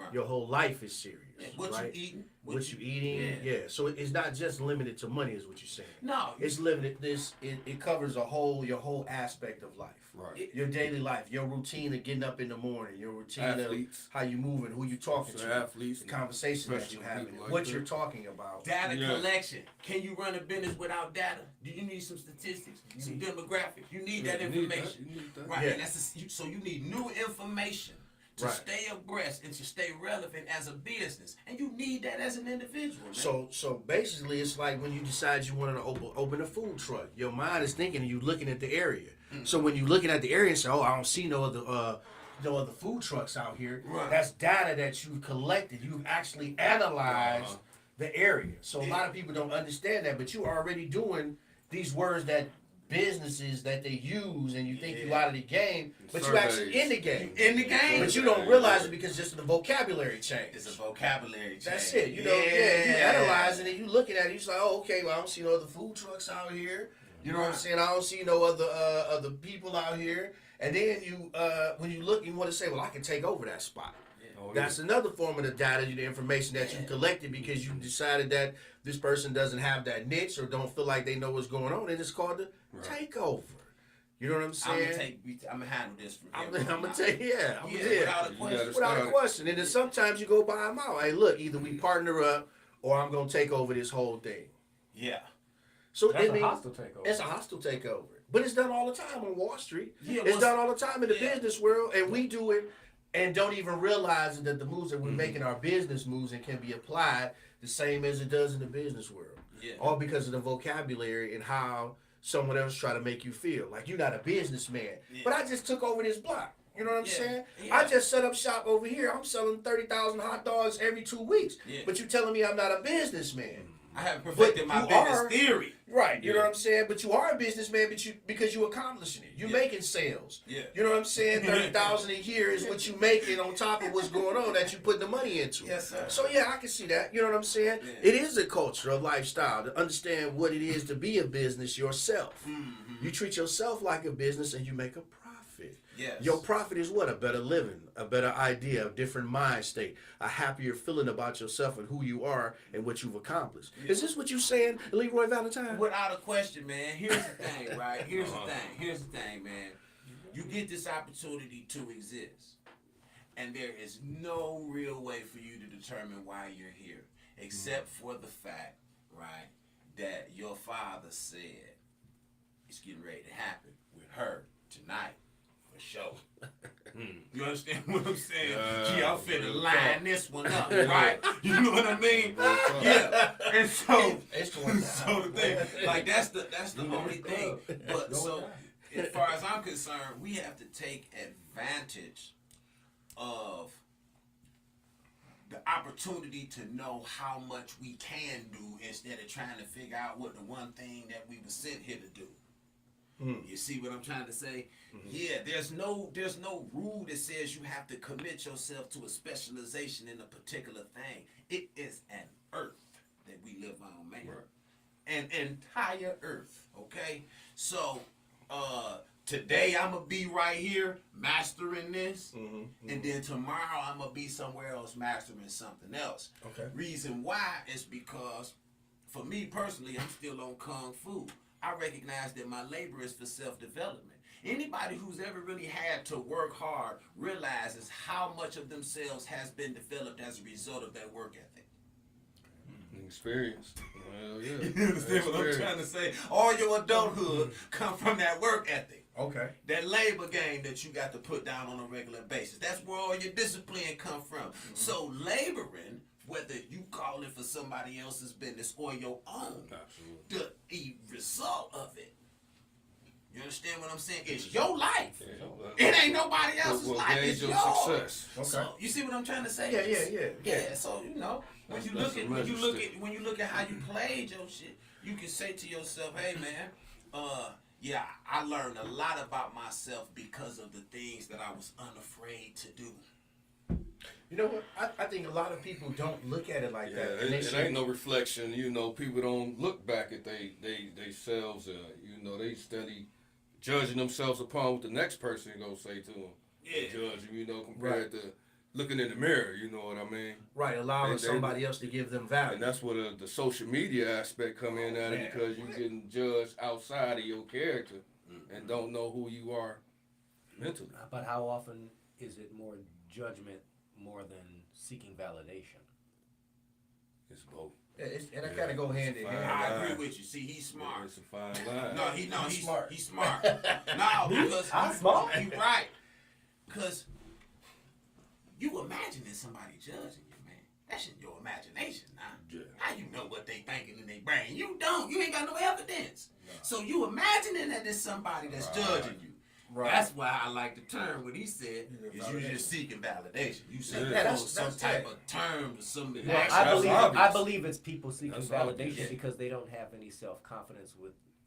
Right. Your whole life is serious. Yeah, what right? you eating? What you eating? Yeah. So it's not just limited to money, is what you're saying. No, it's limited. It covers your whole aspect of life. Right. Your daily life, your routine of getting up in the morning, your routine athletes. of how you moving, who you talking to, athletes, the conversation that you having, like what that. you're talking about. Data collection. Can you run a business without data? Do you need some statistics, some demographics? You need that information. You need that. Right. Yeah. And so you need new information to stay abreast and to stay relevant as a business, and you need that as an individual. Man. So basically, it's like when you decide you want to open a food truck. Your mind is thinking, and you looking at the area. So when you're looking at the area and say, "Oh, I don't see no other food trucks out here," that's data that you've collected. You've actually analyzed the area. So a lot of people don't understand that, but you're already doing these words that businesses that they use, and you think you out of the game, but you actually in the game. In the game. But you don't realize it because just the vocabulary change. It's a vocabulary change. That's it. You know, you analyze it and you looking at it, you say, "Oh, okay, well, I don't see no other food trucks out here." You know what I'm saying? I don't see no other people out here. And then you, when you look, you want to say, "Well, I can take over that spot." That's another form of the data, the information that you collected because you decided that this person doesn't have that niche or don't feel like they know what's going on. And it's called the takeover. You know what I'm saying? I'm gonna handle this from I'm gonna take, without a question. Without a question. And then sometimes you go buy them out. Hey, look, either we partner up or I'm gonna take over this whole thing. Yeah. So that's a hostile takeover. It's a hostile takeover. But it's done all the time on Wall Street. Yeah, it's done all the time in the business world, and we do it and don't even realize that the moves that we're making are business moves and can be applied the same as it does in the business world. Yeah. All because of the vocabulary and how someone else try to make you feel like you're not a businessman. Yeah. But I just took over this block. You know what I'm saying? Yeah. I just set up shop over here. I'm selling 30,000 hot dogs every 2 weeks. Yeah. But you telling me I'm not a businessman. I haven't perfected my business theory. Right, you know what I'm saying? But you are a businessman, because you accomplishing it. You're making sales. Yeah. You know what I'm saying? 30,000 a year is what you making on top of what's going on that you put the money into. Yes, sir. So yeah, I can see that. You know what I'm saying? Yeah. It is a culture, a lifestyle to understand what it is to be a business yourself. Mm-hmm. You treat yourself like a business and you make a profit. Yes. Your profit is what? A better living, a better idea, a different mind state, a happier feeling about yourself and who you are and what you've accomplished. Yeah. Is this what you're saying, Leroy Valentine? Without a question, man. Here's the thing, right? Here's the thing, man. You get this opportunity to exist, and there is no real way for you to determine why you're here, except for the fact, right, that your father said it's getting ready to happen with her tonight. Show. You understand what I'm saying? I'm finna line this one up, right? You know what I mean? Yeah. And so the thing, like that's the only thing. But so as far as I'm concerned, we have to take advantage of the opportunity to know how much we can do instead of trying to figure out what the one thing that we were sent here to do. You see what I'm trying to say? Mm-hmm. Yeah, there's no rule that says you have to commit yourself to a specialization in a particular thing. It is an earth that we live on, man. Right. An entire earth, okay? So, today I'm going to be right here mastering this, and then tomorrow I'm going to be somewhere else mastering something else. Okay. Reason why is because, for me personally, I'm still on Kung Fu. I recognize that my labor is for self-development. Anybody who's ever really had to work hard realizes how much of themselves has been developed as a result of that work ethic. Experience. Well, yeah. You understand what I'm trying to say? All your adulthood come from that work ethic. Okay. That labor game that you got to put down on a regular basis. That's where all your discipline come from. Mm-hmm. So laboring, whether you call it for somebody else's business or your own, the result of it, you understand what I'm saying? It's your life. Yeah. It ain't nobody else's life. It's yours. Success. Okay. So you see what I'm trying to say? Yeah. So you know, when you look at how you played your shit, you can say to yourself, "Hey, man, I learned a lot about myself because of the things that I was unafraid to do." You know what? I think a lot of people don't look at it like that. It ain't no reflection. You know, people don't look back at they selves. You know, they steady judging themselves upon what the next person gonna say to them. Yeah. They judge them, you know, compared to looking in the mirror. You know what I mean? Right, allowing somebody else to give them value. And that's where the social media aspect come in at it, because you're getting judged outside of your character and don't know who you are mentally. But how often is it more judgment more than seeking validation? It's both. And that kind of go hand in hand. I agree with you. See, he's smart. It's a fine line. He's smart. He's smart. No, because I'm smart. You're right. Because you imagining somebody judging you, man. That's in your imagination now. Yeah. How you know what they thinking in their brain? You don't. You ain't got no evidence. No. So you imagining that there's somebody that's judging you. Right. That's why I like the term what he said is you just seeking validation. You seeking some type of term to somebody. Well, I believe it's people seeking validation because they don't have any self-confidence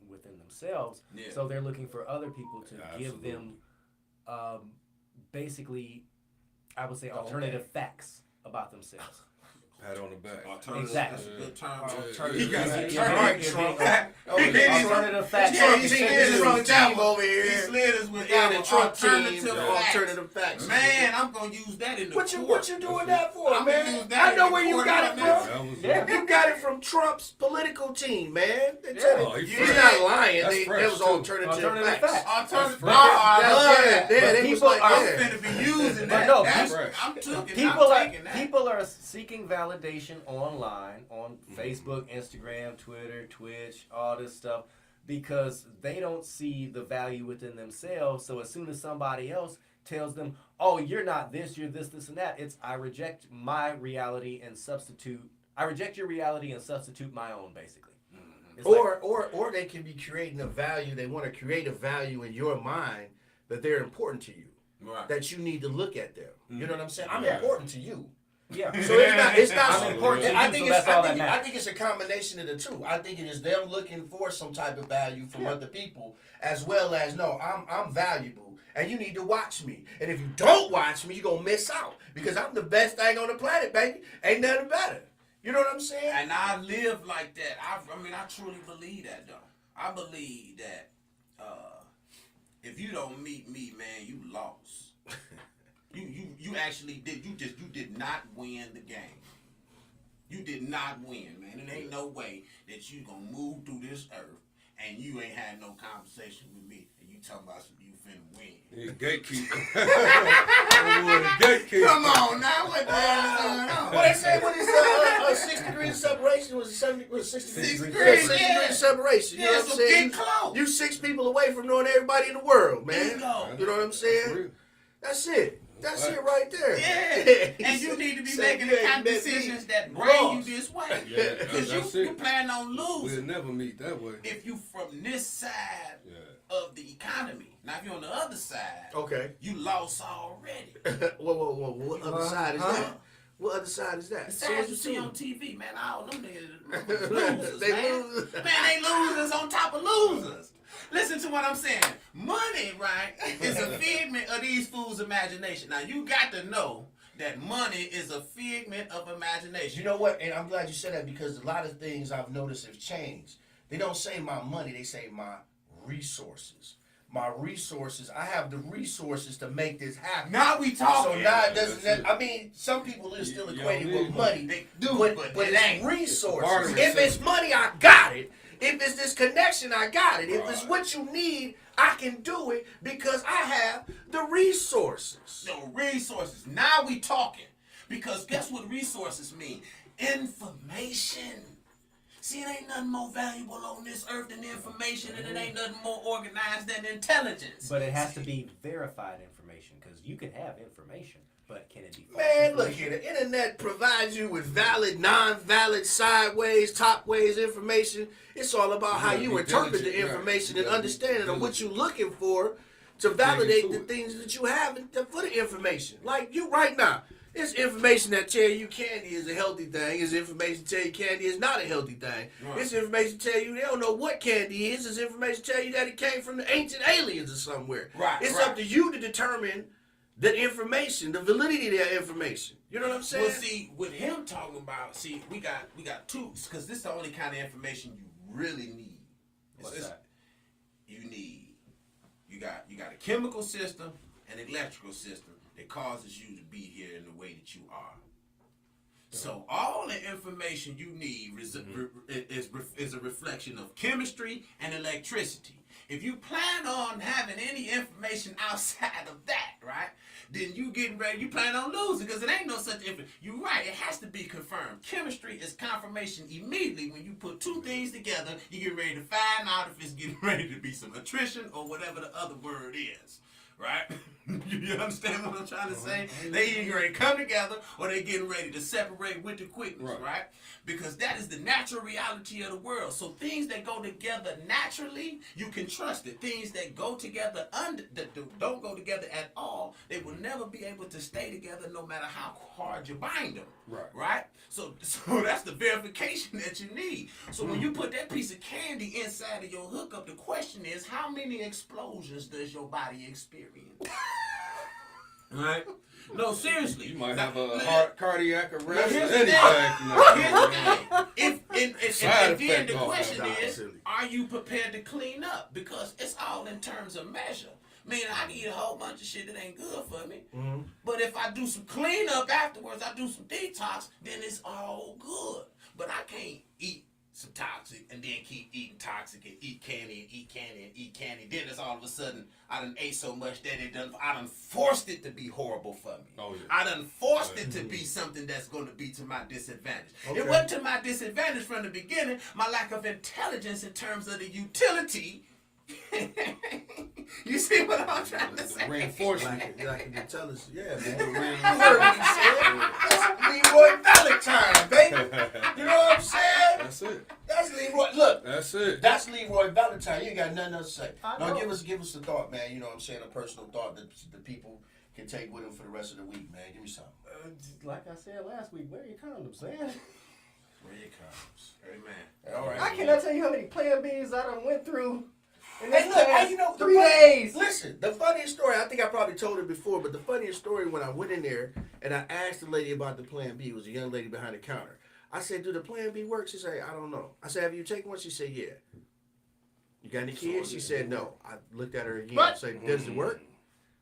within themselves. Yeah. So they're looking for other people to give them basically, I would say, alternative facts about themselves. Pat on the back. Exactly. That's a good term. He got alternative facts. He slid us team over here. He slid us with alternative facts. Man, I'm gonna use that in the What you doing that for, man? I know where you got it from. You got it from Trump's political team, man. He's not lying. It was alternative facts. People are finna be using that. No, I'm taking that. People are seeking validation online, on Facebook, Instagram, Twitter, Twitch, all this stuff, because they don't see the value within themselves. So as soon as somebody else tells them, oh, you're not this, you're this, this, and that, it's I reject my reality and substitute. I reject your reality and substitute my own, basically. Or they can be creating a value. They want to create a value in your mind that they're important to you. Right. That you need to look at them. You know what I'm saying? I'm important to you. Yeah. So it's not so important. I think think it's a combination of the two. I think it is them looking for some type of value from other people, as well as I'm valuable and you need to watch me. And if you don't watch me, you're gonna miss out because I'm the best thing on the planet, baby. Ain't nothing better. You know what I'm saying? And I live like that. I truly believe that though. I believe that if you don't meet me, man, you lost. You actually did. You did not win the game. You did not win, man. It ain't no way that you gonna move through this earth and you ain't had no conversation with me and you talking about some you finna win. Yeah, gatekeeper. Come on now, what the hell is going on? What they say? What is 6 degrees of separation? Was it 70? Was 6 degrees? 6 degrees of separation. You know what I'm saying? You 6 people away from knowing everybody in the world, man. You know what I'm saying? That's it. That's it right there. Yeah. And you need to be making the kind of decisions that bring you this way. Yeah. Because you plan on losing. We'll never meet that way. If you from this side of the economy. Now, if you're on the other side, you lost already. Whoa. What other side is that? What other side is that? The side you see on TV, man. All them niggas losers, man. They losers on top of losers. Listen to what I'm saying. Money, right, is a figment of these fools' imagination. Now, you got to know that money is a figment of imagination. You know what? And I'm glad you said that because a lot of things I've noticed have changed. They don't say my money. They say my resources. My resources. I have the resources to make this happen. Now we talking. So now it doesn't. I mean, some people are still equated with money. They do, but it ain't resources. If it's money, I got it. If it's this connection, I got it. If it's what you need, I can do it because I have the resources. The resources. Now we talking. Because guess what resources mean? Information. See, it ain't nothing more valuable on this earth than information, and it ain't nothing more organized than intelligence. But it has to be verified information because you can have information. But can it be false? Man, look here. The internet provides you with valid, non-valid, sideways, topways information. It's all about how you interpret the information and understanding of what you're looking for to validate the things that you have for the information. Like you right now. It's information that tell you candy is a healthy thing. It's information tell you candy is not a healthy thing. Right. It's information tell you they don't know what candy is. It's information tell you that it came from the ancient aliens or somewhere. Right. It's up to you to determine the information, the validity of that information. You know what I'm saying? Well, see, with him talking about, we got two, because this is the only kind of information you really need. What's that? You got a chemical system and an electrical system. The that causes you to be here in the way that you are. So all the information you need is a reflection of chemistry and electricity. If you plan on having any information outside of that, right, then you plan on losing because it ain't no such information. You're right, it has to be confirmed. Chemistry is confirmation immediately. When you put two things together, you get ready to find out if it's getting ready to be some attrition or whatever the other word is. Right? You understand what I'm trying to say? They either ready to come together or they getting ready to separate with the quickness, right? Because that is the natural reality of the world. So things that go together naturally, you can trust it. Things that go together that don't go together at all, they will never be able to stay together no matter how hard you bind them. Right? So that's the verification that you need. So when you put that piece of candy inside of your hookup, the question is, how many explosions does your body experience? Right? No, seriously. You might have a heart, cardiac arrest or Here's anything. If then the question is, are you prepared to clean up? Because it's all in terms of measure. Meaning I can eat a whole bunch of shit that ain't good for me. But if I do some cleanup afterwards, I do some detox, then it's all good. But I can't eat some toxic and then keep eating toxic and eat candy and eat candy and eat candy. Then it's all of a sudden I done ate so much that I done forced it to be horrible for me. I done forced it to be something that's going to be to my disadvantage. It wasn't to my disadvantage from the beginning. My lack of intelligence in terms of the utility. You see what I'm trying to say? Reinforcement. Like intelligence, yeah, man. You heard what he said. That's Leroy Valentine, baby. You know what I'm saying? That's it. That's Leroy. Look, that's it. That's Leroy Valentine. You ain't got nothing else to say. No, give us a thought, man. You know what I'm saying? A personal thought that the people can take with them for the rest of the week, man. Give me something. Like I said last week, wear your condoms, man. Wear your condoms. Amen. All right. I cannot tell you how many Plan Bs I done went through. Hey, look, you know, 3 days. Listen, the funniest story, I think I probably told it before, but the funniest story when I went in there and I asked the lady about the Plan B, it was a young lady behind the counter. I said, do the Plan B work? She said, I don't know. I said, have you taken one? She said, yeah. You got any kids? She said, no. I looked at her again. I said, does it work?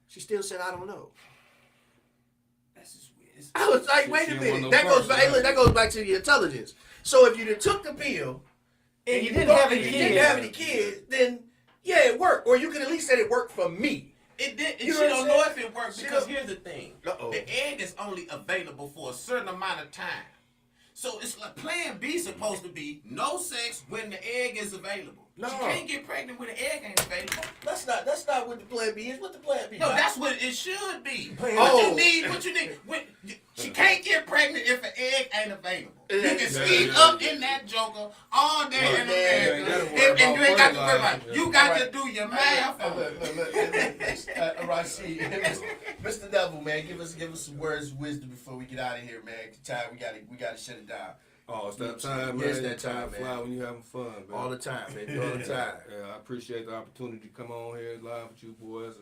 She still said, I don't know. That's just weird. I was like, wait a minute. That goes back to the intelligence. So if you took the pill and you didn't have any kids, then yeah, it worked. Or you could at least say it worked for me. It did. She don't know if it worked because here's the thing. The egg is only available for a certain amount of time. So it's like Plan B supposed to be no sex when the egg is available. No. She can't get pregnant when the egg ain't available. That's not what the Plan B is. What the Plan B? No, that's what it should be. What you need. She can't get pregnant if an egg ain't available. You can speed up in that joker all day in America, and you ain't got to worry about it. You got to do your math. Rasheed, Mr. Neville, man, give us some words of wisdom before we get out of here, man. Time we gotta shut it down. Oh, it's that time, man. It's that time, man. Fly when you having fun, man. All the time, man. All the time. Yeah, I appreciate the opportunity to come on here live with you boys.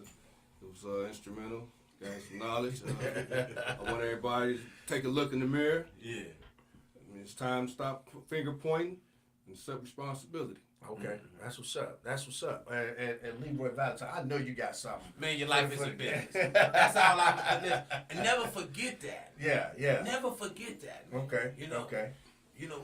It was instrumental. Got some knowledge. I want everybody to take a look in the mirror. Yeah. I mean, it's time to stop finger pointing and accept responsibility. Okay, that's what's up. That's what's up. And Leroy Valentine, I know you got something. Man, your life is a business. That's all I and never forget that. Yeah. Never forget that. Man. Okay. Okay.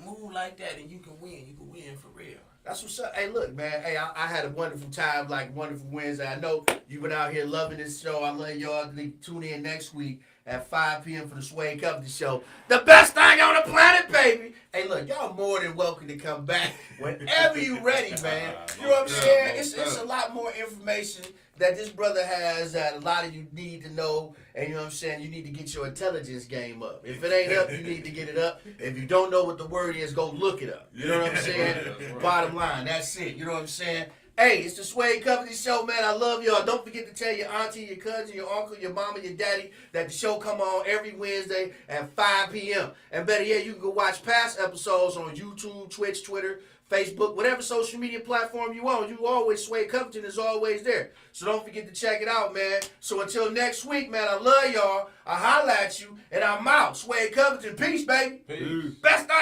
Move like that and you can win. You can win for real. That's what's up. Hey, look, man. Hey, I had a wonderful time, wonderful Wednesday. I know you've been out here loving this show. I love y'all to tune in next week at 5 p.m. for the Suede Covington show. The best thing on the planet, baby. Hey, look, y'all more than welcome to come back whenever you ready, man. You know what I'm saying? It's a lot more information that this brother has that a lot of you need to know. And you know what I'm saying? You need to get your intelligence game up. If it ain't up, you need to get it up. If you don't know what the word is, go look it up. You know what I'm saying? Bottom line, that's it. You know what I'm saying? Hey, it's the Suede Covington show, man. I love y'all. Don't forget to tell your auntie, your cousin, your uncle, your mama, your daddy that the show come on every Wednesday at 5 p.m. And better yet, you can go watch past episodes on YouTube, Twitch, Twitter, Facebook, whatever social media platform you on. You always, Suede Covington is always there. So don't forget to check it out, man. So until next week, man, I love y'all. I holla at you, and I'm out. Suede Covington. Peace, baby. Peace. Best thing